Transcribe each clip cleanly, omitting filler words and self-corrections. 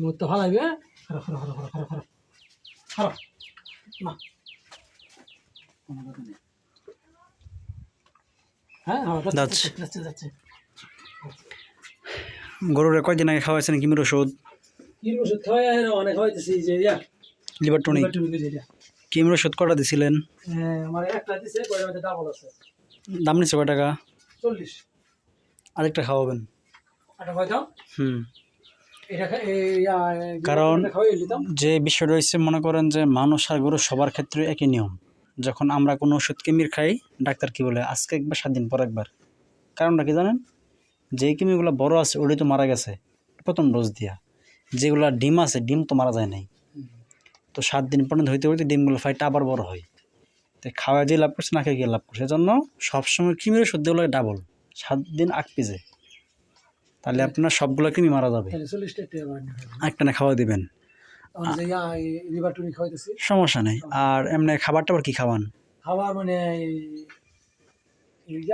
মুখ তো ফালাইবে খারাপ খারাপ খারাপ খারাপ খারাপ খারাপ না হ্যাঁ যাচ্ছে যাচ্ছে যাচ্ছে গরুরে কয়দিন আগে খাওয়াইছেন কিমির ওষুধ? কিমির ওষুধ খাওয়াই অনেক খাওয়াইতেছি যে লিভার টনিক। কিমির ওষুধ কটা দিছিলেন? আমার একটা দিছে, কয়টার মধ্যে ডাবল আছে। দাম নিচ্ছে কয় টাকা? 40। আরেকটা খাওয়াবেন? আটা খাওয়াইতাম। কারণ যে বিষয়টা হচ্ছে, মনে করেন যে মানুষ আর গরু সবার ক্ষেত্রে একই নিয়ম। যখন আমরা কোনো ওষুধ কিমির খাই, ডাক্তার কি বলে আজকে একবার 7 দিন পর একবার। কারণটা কি জানেন? যে কিমিগুলো বড় আছে ওটাই তো মারা গেছে প্রথম ডোজ দিয়া, যেগুলো ডিম আছে ডিম তো মারা যায় নাই, তো 7 দিন পর্যন্ত হইতে হইতে ডিমগুলো ফাইটটা আবার বড় হয়। তো খাওয়া যে লাভ করছে না খেয়ে গিয়ে লাভ করছে, সেজন্য সবসময় কিমির ওষুধ দেওয়া লাগে ডাবল 7 দিন আগ পিছে, তাহলে আপনার সবগুলো কৃমি মারা যাবে। একটা না খাওয়া দিবেন, সমস্যা নেই। আর এমনি খাবারটা আবার কি খাওয়ান? খাবার মানে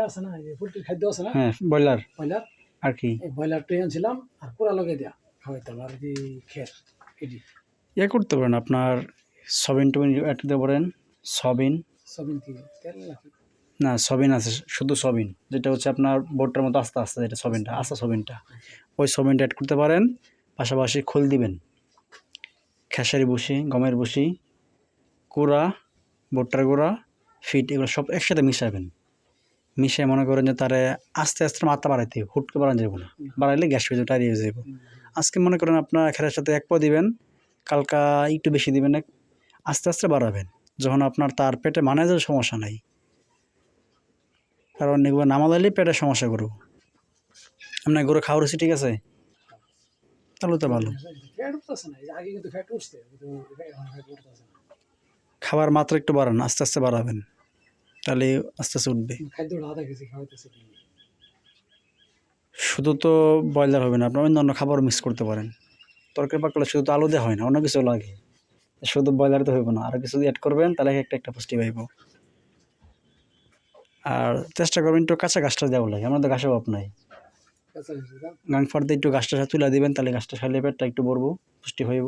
আছে না, পোলট্রির খাদ্য আছে না, হ্যাঁ ব্রয়লার ব্রয়লার আর কি ব্রয়লার ট্রেন ছিলাম আর পুরা লগে দেয়া খাওয়াইতাম আর কি খের এটি ইয়ে করতে পারেন, আপনার সবিন টবিন অ্যাড করতে পারেন। সবিন কি তেল নাকি? না সবিন আছে, শুধু সবিন, যেটা হচ্ছে আপনার বোটটার মতো আস্তে আস্তে, যেটা সবিনটা আস্তে সবিনটা, ওই সবিনটা অ্যাড করতে পারেন। পাশাপাশি খোল দিবেন, খেসারি ভুসি, গমের ভুসি, কুড়া, ভুট্টার গুঁড়া, ফিট, এগুলো সব একসাথে মিশাবেন। মিশিয়ে মনে করেন যে তারে আস্তে আস্তে মাত্রা বাড়াইতে হবে, হুটকে বাড়ানো যাবে না, বাড়াইলে গ্যাস হয়ে যাবে, টাইরি হয়ে যাবে। আজকে মনে করেন আপনার খেরের সাথে 1 পা দিবেন, কালকা একটু বেশি দিবেন, আস্তে আস্তে বাড়াবেন, যখন আপনার তার পেটে মানে যাবে সমস্যা নাই। কারণ এগুলো নামালাইলে পেটের সমস্যা করব। আপনার গরু খাওয়ার হচ্ছে ঠিক আছে, তাহলে তো ভালো। খাবার মাত্রা একটু বাড়ান, আস্তে আস্তে বাড়াবেন, তাহলে আস্তে আস্তে উঠবে। শুধু তো ব্রয়লার হবে না, আপনার অন্য অন্য খাবারও মিক্স করতে পারেন। তরকারি পাকলে শুধু তো আলু দেওয়া হয় না, অন্য কিছু লাগে, শুধু ব্রয়লার তো হইব না, আরও কিছু অ্যাড করবেন, তাহলে একটা একটা পুষ্টি পাইব। আর চেষ্টা করবেন একটু কাঁচা ঘাসটা দেওয়া লাগে, আমাদের ঘাসের অভাব নাই, গাং ফাড়তে একটু ঘাসটা তুলে দিবেন, তাহলে ঘাসটা খাইলে পেটটা একটু বড়বো, পুষ্টি হইব।